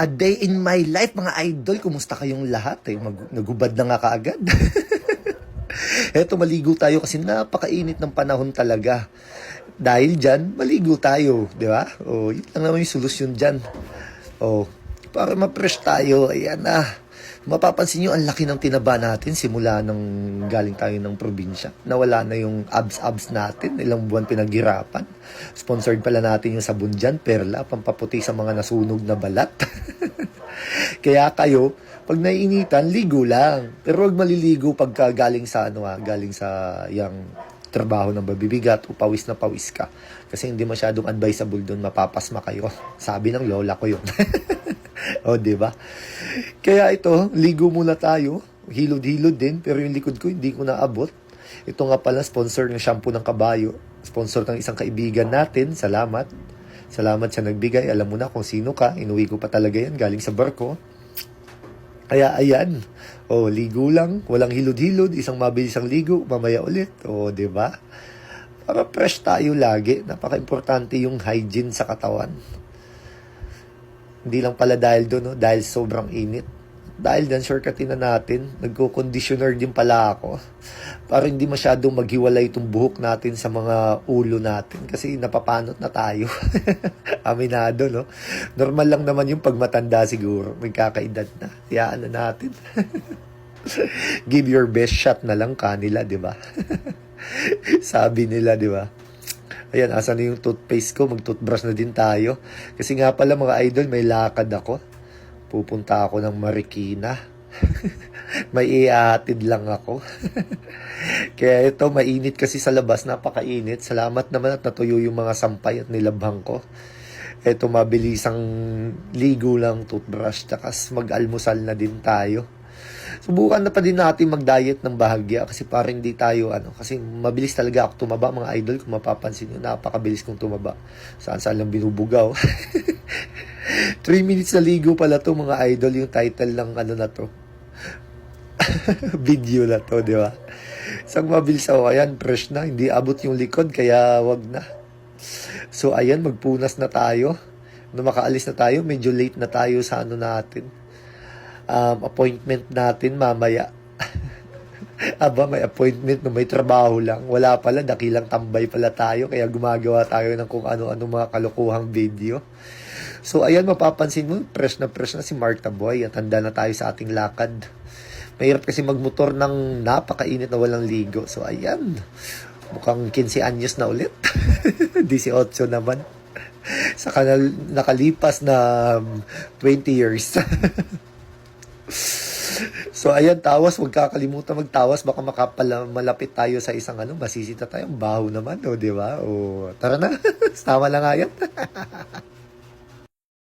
A day in my life, mga idol. Kumusta kayong lahat? Nagubad na nga kaagad. Eto, maligo tayo kasi napakainit ng panahon talaga. Dahil dyan, maligo tayo. Di ba? O, yun lang naman yung solusyon dyan. O, para ma-fresh tayo, ayan na. Mapapansin nyo, ang laki ng tinaba natin simula nang galing tayo ng probinsya. Nawala na yung abs natin. Ilang buwan pinaghirapan. Sponsored pala natin yung sabon dyan, Perla, pampaputi sa mga nasunog na balat. Kaya kayo, pag naiinitan, ligo lang. Pero huwag maliligo pagka galing sa galing sa yang trabaho ng babibigat o pawis na pawis ka. Kasi hindi masyadong advisable doon, mapapasma kayo. Sabi ng lola ko yun. O, di ba? Kaya ito, ligo muna tayo. Hilod-hilod din, pero yung likod ko hindi ko naabot. Ito nga pala, sponsor ng shampoo ng kabayo. Sponsor ng isang kaibigan natin. Salamat. Salamat sa nagbigay. Alam mo na kung sino ka. Inuwi ko pa talaga yan galing sa barko. Kaya ayan. O, ligo lang. Walang hilod-hilod. Isang mabilisang ligo. Mamaya ulit. O, di ba? Para fresh tayo lagi. Napaka-importante yung hygiene sa katawan. Hindi lang pala dahil doon, no? Dahil sobrang init. Dahil dan shortcutin na natin, nagko-conditioner din pala ako. Para hindi masyadong maghiwalay itong buhok natin sa mga ulo natin. Kasi napapanot na tayo. Aminado, no? Normal lang naman yung pagmatanda siguro. Magkakaedad na. Hayaan na natin. Give your best shot na lang kanila, di ba? Sabi nila, di ba? Ayan, asan na yung toothpaste ko? Mag-toothbrush na din tayo. Kasi nga pala mga idol, may lakad ako. Pupunta ako ng Marikina. May iatid lang ako. Kaya ito, mainit kasi sa labas. Napakainit. Salamat naman at natuyo yung mga sampay at nilabhang ko. Ito, mabilisang ligo lang, toothbrush. Takas mag-almusal na din tayo. Subukan na pa din natin mag-diet ng bahagya kasi parang hindi tayo, kasi mabilis talaga ako tumaba, mga idol. Kung mapapansin nyo, napakabilis kong tumaba. Saan-saan lang binubugaw. 3 minutes na ligo pala to, mga idol, yung title ng na to. Video na to, di ba? Isang mabilis ako, ayan, fresh na, hindi abot yung likod, kaya wag na. So, ayan, magpunas na tayo. Nung makaalis na tayo, medyo late na tayo sa natin. Appointment natin mamaya. Aba, may appointment no, may trabaho lang. Wala pala, dakilang tambay pala tayo. Kaya gumagawa tayo ng kung ano-ano mga kalukuhang video. So, ayan, mapapansin mo, fresh na si Marta Boy. At handa na tayo sa ating lakad. Mahirap kasi magmotor ng napakainit na walang ligo. So, ayan. Mukhang 15 anyos na ulit. 18 naman. Sa nakalipas na 20 years. So, ayan, tawas. Huwag kakalimutan magtawas. Baka malapit tayo sa isang masisita tayo. Baho naman, o, di ba? O, tara na. Tama lang nga yan.